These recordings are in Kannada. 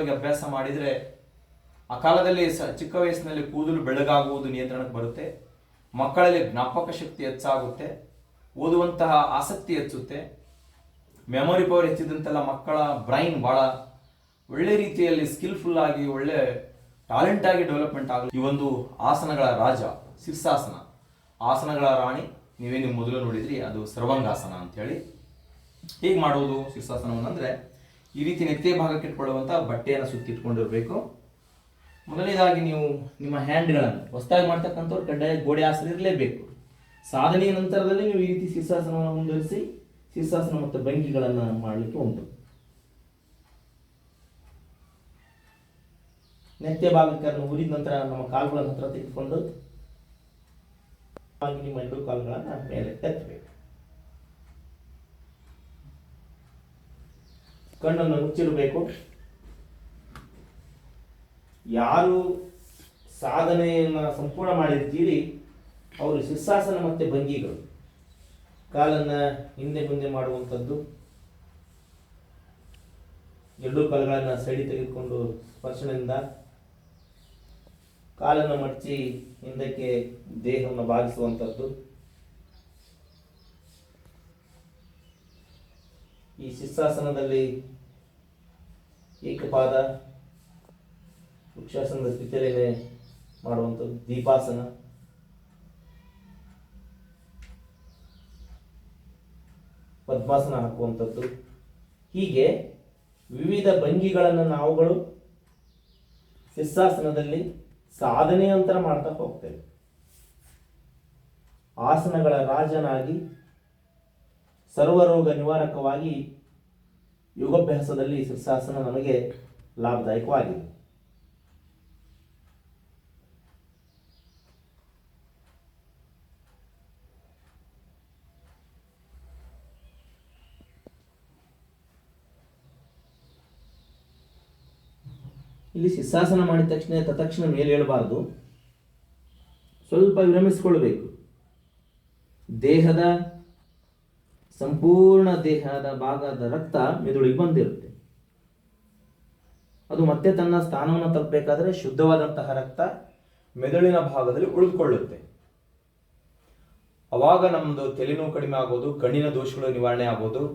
ಅಭ್ಯಾಸ ಮಾಡಿದರೆ ಆ ಕಾಲದಲ್ಲಿ ಚಿಕ್ಕ ವಯಸ್ಸಿನಲ್ಲಿ ಕೂದಲು ಬೆಳ್ಳಗಾಗುವುದು ನಿಯಂತ್ರಣಕ್ಕೆ ಬರುತ್ತೆ. ಮಕ್ಕಳಲ್ಲಿ ಜ್ಞಾಪಕ ಶಕ್ತಿ ಹೆಚ್ಚಾಗುತ್ತೆ, ಓದುವಂತಹ ಆಸಕ್ತಿ ಹೆಚ್ಚುತ್ತೆ, ಮೆಮೊರಿ ಪವರ್ ಹೆಚ್ಚಿದಂತೆಲ್ಲ ಮಕ್ಕಳ ಬ್ರೈನ್ ಬಹಳ ಒಳ್ಳೆ ರೀತಿಯಲ್ಲಿ ಸ್ಕಿಲ್ಫುಲ್ ಆಗಿ ಒಳ್ಳೆ ಟ್ಯಾಲೆಂಟ್ ಆಗಿ ಡೆವಲಪ್ಮೆಂಟ್ ಆಗಲಿ. ಈ ಒಂದು ಆಸನಗಳ ರಾಜ ಶೀರ್ಷಾಸನ, ಆಸನಗಳ ರಾಣಿ ನೀವೇ ನೀವು ಮೊದಲು ನೋಡಿದ್ರಿ, ಅದು ಸರ್ವಾಂಗಾಸನ ಅಂತ ಹೇಳಿ. ಹೇಗೆ ಮಾಡುವುದು ಶೀರ್ಷಾಸನವನ್ನು ಅಂದರೆ, ಈ ರೀತಿ ನೆತ್ತೆ ಭಾಗಕ್ಕೆ ಇಟ್ಕೊಳ್ಳುವಂಥ ಬಟ್ಟೆಯನ್ನು ಸುತ್ತಿಟ್ಕೊಂಡಿರಬೇಕು. ಮೊದಲನೇದಾಗಿ ನೀವು ನಿಮ್ಮ ಹ್ಯಾಂಡ್ಗಳನ್ನು ಹೊಸದಾಗಿ ಮಾಡ್ತಕ್ಕಂಥವ್ರು ಕಡ್ಡಾಯ ಗೋಡೆ ಆಸನ ಇರಲೇಬೇಕು. ಸಾಧನೆಯ ನಂತರದಲ್ಲಿ ನೀವು ಈ ರೀತಿ ಶೀರ್ಷಾಸನವನ್ನು ಮುಂದುವರಿಸಿ ಶೀರ್ಷಾಸನ ಮತ್ತು ಭಂಗಿಗಳನ್ನು ಮಾಡಲಿಕ್ಕೆ ಉಂಟು. ನೆತ್ತೆ ಭಾಗಕ್ಕೆ ಉರಿದ ನಂತರ ನಮ್ಮ ಕಾಲುಗಳನ್ನು ಹತ್ರ ತೆಗೆದುಕೊಂಡು ನಿಮ್ಮ ಎರಡು ಕಾಲುಗಳನ್ನು ಮೇಲೆ ಎತ್ತಬೇಕು. ಕಣ್ಣನ್ನು ಮುಚ್ಚಿರಬೇಕು. ಯಾರು ಸಾಧನೆಯನ್ನು ಸಂಪೂರ್ಣ ಮಾಡಿರ್ತೀರಿ ಅವರು ಶೀರ್ಷಾಸನ ಮತ್ತು ಭಂಗಿಗಳು, ಕಾಲನ್ನು ಹಿಂದೆ ಮುಂದೆ ಮಾಡುವಂಥದ್ದು, ಎರಡೂ ಕಾಲುಗಳನ್ನು ಸೈಡಿ ತೆಗೆದುಕೊಂಡು ಸ್ಪರ್ಶನದಿಂದ ಕಾಲನ್ನು ಮಡಚಿ ಹಿಂದಕ್ಕೆ ದೇಹವನ್ನು ಬಾಗಿಸುವಂಥದ್ದು. ಈ ಶೀರ್ಷಾಸನದಲ್ಲಿ ಏಕಪಾದ ವೃಕ್ಷಾಸನದ ಸ್ಥಿತಿಯಲ್ಲೇ ಮಾಡುವಂಥದ್ದು, ದೀಪಾಸನ, ಪದ್ಮಾಸನ ಹಾಕುವಂಥದ್ದು. ಹೀಗೆ ವಿವಿಧ ಭಂಗಿಗಳನ್ನು ನಾವುಗಳು ಶೀರ್ಷಾಸನದಲ್ಲಿ ಸಾಧನೆಯ ನಂತರ ಮಾಡ್ತಾ ಹೋಗ್ತೇವೆ. ಆಸನಗಳ ರಾಜನಾಗಿ ಸರ್ವರೋಗ ನಿವಾರಕವಾಗಿ ಯೋಗಾಭ್ಯಾಸದಲ್ಲಿ ಶೀರ್ಷಾಸನ ನಮಗೆ ಲಾಭದಾಯಕವಾಗಿದೆ. ಇಲ್ಲಿ ಶೀರ್ಷಾಸನ ಮಾಡಿದ ತಕ್ಷಣ ಮೇಲೆ ಏಳಬಾರದು, ಸ್ವಲ್ಪ ವಿರಮಿಸಿಕೊಳ್ಳಬೇಕು. ದೇಹದ ಸಂಪೂರ್ಣ ದೇಹದ ಭಾಗದ ರಕ್ತ ಮೆದುಳಿಗೆ ಬಂದಿರುತ್ತೆ. ಅದು ಮತ್ತೆ ತನ್ನ ಸ್ಥಾನವನ್ನು ತಲುಪಬೇಕಾದ್ರೆ ಶುದ್ಧವಾದಂತಹ ರಕ್ತ ಮೆದುಳಿನ ಭಾಗದಲ್ಲಿ ಉಳಿದುಕೊಳ್ಳುತ್ತೆ. ಅವಾಗ ನಮ್ಮದು ತಲೆನೋವು ಕಡಿಮೆ ಆಗೋದು, ಕಣ್ಣಿನ ದೋಷಗಳು ನಿವಾರಣೆ ಆಗೋದು,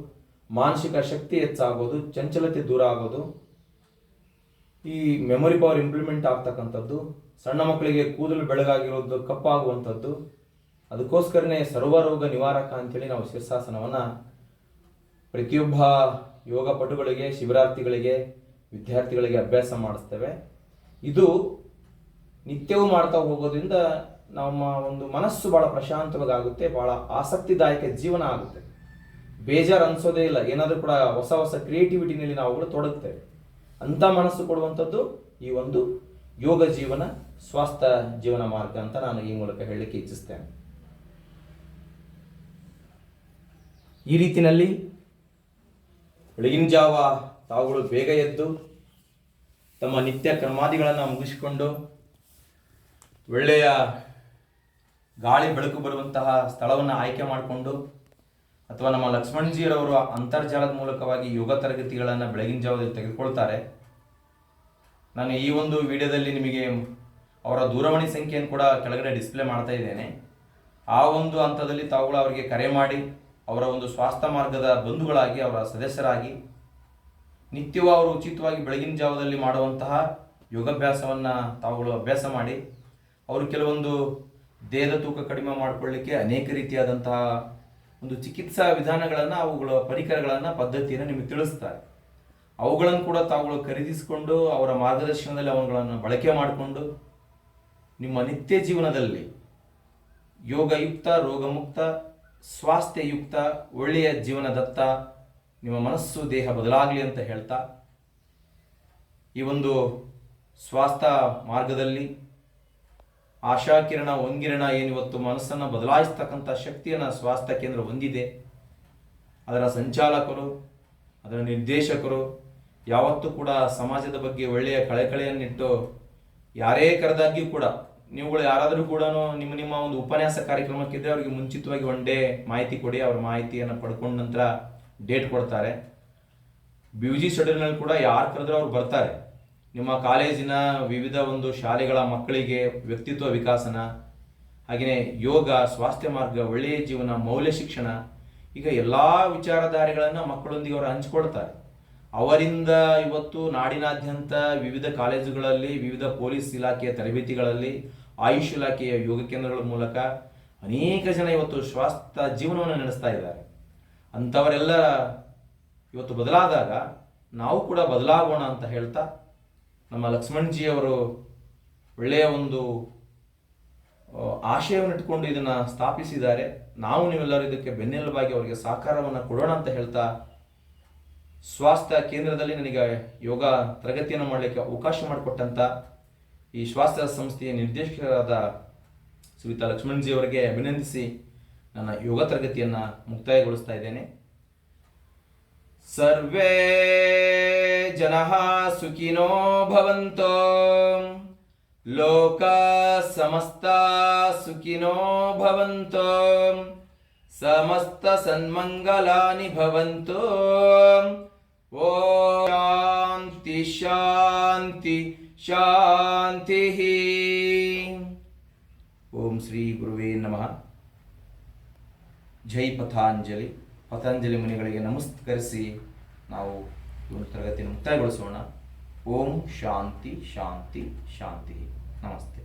ಮಾನಸಿಕ ಶಕ್ತಿ ಹೆಚ್ಚಾಗೋದು, ಚಂಚಲತೆ ದೂರ ಆಗೋದು, ಈ ಮೆಮೊರಿ ಪವರ್ ಇಂಪ್ಲಿಮೆಂಟ್ ಆಗ್ತಕ್ಕಂಥದ್ದು, ಸಣ್ಣ ಮಕ್ಕಳಿಗೆ ಕೂದಲು ಬೆಳಗಾಗಿರೋದು ಕಪ್ಪಾಗುವಂಥದ್ದು. ಅದಕ್ಕೋಸ್ಕರನೇ ಸರ್ವರೋಗ ನಿವಾರಕ ಅಂತೇಳಿ ನಾವು ಶೀರ್ಷಾಸನವನ್ನು ಪ್ರತಿಯೊಬ್ಬ ಯೋಗ ಪಟುಗಳಿಗೆ, ಶಿಬಿರಾರ್ಥಿಗಳಿಗೆ, ವಿದ್ಯಾರ್ಥಿಗಳಿಗೆ ಅಭ್ಯಾಸ ಮಾಡಿಸ್ತೇವೆ. ಇದು ನಿತ್ಯವೂ ಮಾಡ್ತಾ ಹೋಗೋದ್ರಿಂದ ನಮ್ಮ ಒಂದು ಮನಸ್ಸು ಭಾಳ ಪ್ರಶಾಂತವಾಗುತ್ತೆ, ಭಾಳ ಆಸಕ್ತಿದಾಯಕ ಜೀವನ ಆಗುತ್ತೆ, ಬೇಜಾರು ಅನಿಸೋದೇ ಇಲ್ಲ. ಏನಾದರೂ ಕೂಡ ಹೊಸ ಹೊಸ ಕ್ರಿಯೇಟಿವಿಟಿನಲ್ಲಿ ನಾವುಗಳು ತೊಡಗ್ತೇವೆ. ಅಂಥ ಮನಸ್ಸು ಕೊಡುವಂಥದ್ದು ಈ ಒಂದು ಯೋಗ ಜೀವನ, ಸ್ವಾಸ್ಥ್ಯ ಜೀವನ ಮಾರ್ಗ ಅಂತ ನಾನು ಈ ಮೂಲಕ ಹೇಳಲಿಕ್ಕೆ ಇಚ್ಛಿಸ್ತೇನೆ. ಈ ರೀತಿಯಲ್ಲಿ ಬೆಳಗಿನ ಜಾವ ತಾವುಗಳು ಬೇಗ ಎದ್ದು ತಮ್ಮ ನಿತ್ಯ ಕರ್ಮಾದಿಗಳನ್ನು ಮುಗಿಸಿಕೊಂಡು ಒಳ್ಳೆಯ ಗಾಳಿ ಬೆಳಕು ಬರುವಂತಹ ಸ್ಥಳವನ್ನು ಆಯ್ಕೆ ಮಾಡಿಕೊಂಡು, ಅಥವಾ ನಮ್ಮ ಲಕ್ಷ್ಮಣಜಿಯರವರು ಅಂತರ್ಜಾಲದ ಮೂಲಕವಾಗಿ ಯೋಗ ತರಗತಿಗಳನ್ನು ಬೆಳಗಿನ ಜಾವದಲ್ಲಿ ತೆಗೆದುಕೊಳ್ತಾರೆ. ನಾನು ಈ ಒಂದು ವಿಡಿಯೋದಲ್ಲಿ ನಿಮಗೆ ಅವರ ದೂರವಾಣಿ ಸಂಖ್ಯೆಯನ್ನು ಕೂಡ ಕೆಳಗಡೆ ಡಿಸ್ಪ್ಲೇ ಮಾಡ್ತಾ ಇದ್ದೇನೆ. ಆ ಒಂದು ಹಂತದಲ್ಲಿ ತಾವುಗಳು ಅವರಿಗೆ ಕರೆ ಮಾಡಿ ಅವರ ಒಂದು ಸ್ವಾಸ್ಥ್ಯ ಮಾರ್ಗದ ಬಂಧುಗಳಾಗಿ, ಅವರ ಸದಸ್ಯರಾಗಿ ನಿತ್ಯವೂ ಅವರು ಉಚಿತವಾಗಿ ಬೆಳಗಿನ ಜಾವದಲ್ಲಿ ಮಾಡುವಂತಹ ಯೋಗಾಭ್ಯಾಸವನ್ನು ತಾವುಗಳು ಅಭ್ಯಾಸ ಮಾಡಿ, ಅವರು ಕೆಲವೊಂದು ದೇಹದ ತೂಕ ಕಡಿಮೆ ಮಾಡಿಕೊಳ್ಳಿಕ್ಕೆ ಅನೇಕ ರೀತಿಯಾದಂತಹ ಒಂದು ಚಿಕಿತ್ಸಾ ವಿಧಾನಗಳನ್ನು, ಅವುಗಳ ಪರಿಕರಗಳನ್ನು, ಪದ್ಧತಿಯನ್ನು ನಿಮಗೆ ತಿಳಿಸ್ತಾರೆ. ಅವುಗಳನ್ನು ಕೂಡ ತಾವುಗಳು ಖರೀದಿಸಿಕೊಂಡು ಅವರ ಮಾರ್ಗದರ್ಶನದಲ್ಲಿ ಅವುಗಳನ್ನು ಬಳಕೆ ಮಾಡಿಕೊಂಡು ನಿಮ್ಮ ನಿತ್ಯ ಜೀವನದಲ್ಲಿ ಯೋಗಯುಕ್ತ, ರೋಗಮುಕ್ತ, ಸ್ವಾಸ್ಥ್ಯಯುಕ್ತ, ಒಳ್ಳೆಯ ಜೀವನದತ್ತ ನಿಮ್ಮ ಮನಸ್ಸು, ದೇಹ ಬದಲಾಗಲಿ ಅಂತ ಹೇಳ್ತಾ, ಈ ಒಂದು ಸ್ವಾಸ್ಥ್ಯ ಮಾರ್ಗದಲ್ಲಿ ಆಶಾಕಿರಣ, ಒಂಗಿರಣ ಏನಿವತ್ತು ಮನಸ್ಸನ್ನು ಬದಲಾಯಿಸ್ತಕ್ಕಂಥ ಶಕ್ತಿಯನ್ನು ಸ್ವಾಸ್ಥ್ಯ ಕೇಂದ್ರ ಹೊಂದಿದೆ. ಅದರ ಸಂಚಾಲಕರು, ಅದರ ನಿರ್ದೇಶಕರು ಯಾವತ್ತೂ ಕೂಡ ಸಮಾಜದ ಬಗ್ಗೆ ಒಳ್ಳೆಯ ಕಳಕಳಿಯನ್ನಿಟ್ಟು ಯಾರೇ ಕರೆದಾಗಿಯೂ ಕೂಡ, ನೀವುಗಳು ಯಾರಾದರೂ ಕೂಡ ನಿಮ್ಮ ಒಂದು ಉಪನ್ಯಾಸ ಕಾರ್ಯಕ್ರಮಕ್ಕಿದ್ದರೆ ಅವರಿಗೆ ಮುಂಚಿತವಾಗಿ ಒನ್ ಡೇ ಮಾಹಿತಿ ಕೊಡಿ. ಅವರ ಮಾಹಿತಿಯನ್ನು ಪಡ್ಕೊಂಡ ನಂತರ ಡೇಟ್ ಕೊಡ್ತಾರೆ. BUG ಶೆಡ್ಯೂಲ್ನಲ್ಲಿ ಕೂಡ ಯಾರು ಕರೆದ್ರೂ ಅವ್ರು ಬರ್ತಾರೆ. ನಿಮ್ಮ ಕಾಲೇಜಿನ ವಿವಿಧ ಒಂದು ಶಾಲೆಗಳ ಮಕ್ಕಳಿಗೆ ವ್ಯಕ್ತಿತ್ವ ವಿಕಾಸನ, ಹಾಗೆಯೇ ಯೋಗ, ಸ್ವಾಸ್ಥ್ಯ ಮಾರ್ಗ, ಒಳ್ಳೆಯ ಜೀವನ, ಮೌಲ್ಯ ಶಿಕ್ಷಣ, ಈಗ ಎಲ್ಲ ವಿಚಾರಧಾರೆಗಳನ್ನು ಮಕ್ಕಳೊಂದಿಗೆ ಅವರು ಹಂಚಿಕೊಳ್ತಾರೆ. ಅವರಿಂದ ಇವತ್ತು ನಾಡಿನಾದ್ಯಂತ ವಿವಿಧ ಕಾಲೇಜುಗಳಲ್ಲಿ, ವಿವಿಧ ಪೊಲೀಸ್ ಇಲಾಖೆಯ ತರಬೇತಿಗಳಲ್ಲಿ, ಆಯುಷ್ ಇಲಾಖೆಯ ಯೋಗ ಕೇಂದ್ರಗಳ ಮೂಲಕ ಅನೇಕ ಜನ ಇವತ್ತು ಸ್ವಾಸ್ಥ್ಯ ಜೀವನವನ್ನು ನಡೆಸ್ತಾ ಇದ್ದಾರೆ. ಅಂಥವರೆಲ್ಲ ಇವತ್ತು ಬದಲಾದಾಗ ನಾವು ಕೂಡ ಬದಲಾಗೋಣ ಅಂತ ಹೇಳ್ತಾ, ನಮ್ಮ ಲಕ್ಷ್ಮಣ್ಜಿಯವರು ಒಳ್ಳೆಯ ಒಂದು ಆಶಯವನ್ನು ಇಟ್ಕೊಂಡು ಇದನ್ನು ಸ್ಥಾಪಿಸಿದ್ದಾರೆ. ನಾವು ನೀವೆಲ್ಲರೂ ಇದಕ್ಕೆ ಬೆನ್ನೆಲುಬಾಗಿ ಅವರಿಗೆ ಸಹಕಾರವನ್ನು ಕೊಡೋಣ ಅಂತ ಹೇಳ್ತಾ, ಸ್ವಾಸ್ಥ್ಯ ಕೇಂದ್ರದಲ್ಲಿ ನನಗೆ ಯೋಗ ತರಗತಿಯನ್ನು ಮಾಡಲಿಕ್ಕೆ ಅವಕಾಶ ಮಾಡಿಕೊಟ್ಟಂಥ ಈ ಸ್ವಾಸ್ಥ್ಯ ಸಂಸ್ಥೆಯ ನಿರ್ದೇಶಕರಾದ ಶ್ರೀಯುತ ಲಕ್ಷ್ಮಣ್ಜಿಯವರಿಗೆ ಅಭಿನಂದಿಸಿ ನನ್ನ ಯೋಗ ತರಗತಿಯನ್ನು ಮುಕ್ತಾಯಗೊಳಿಸ್ತಾ ಇದ್ದೇನೆ. ಸರ್ವೇ ಜನಃ ಸುಖಿನೋ ಭವಂತೋ, ಲೋಕ ಸಮಸ್ತ ಸುಖಿನೋ ಭವಂತೋ, ಸಮಸ್ತ ಸನ್ಮಂಗಲಾನಿ ಭವಂತೋ. ಓಂ ಶಾಂತಿ ಶಾಂತಿ ಶಾಂತಿ. ಓಂ ಶ್ರೀ ಗುರುವೇ ನಮಃ. ಜೈ ಪತಾಂಜಲಿ. ಪತಾಂಜಲಿ ಮುನಿಗಳಿಗೆ ನಮಸ್ಕರಿಸಿ ನಾವು ಒಂದು ತರಗತಿಯನ್ನು ಮುಕ್ತಾಯಗೊಳಿಸೋಣ. ಓಂ ಶಾಂತಿ ಶಾಂತಿ ಶಾಂತಿ. ನಮಸ್ತೆ.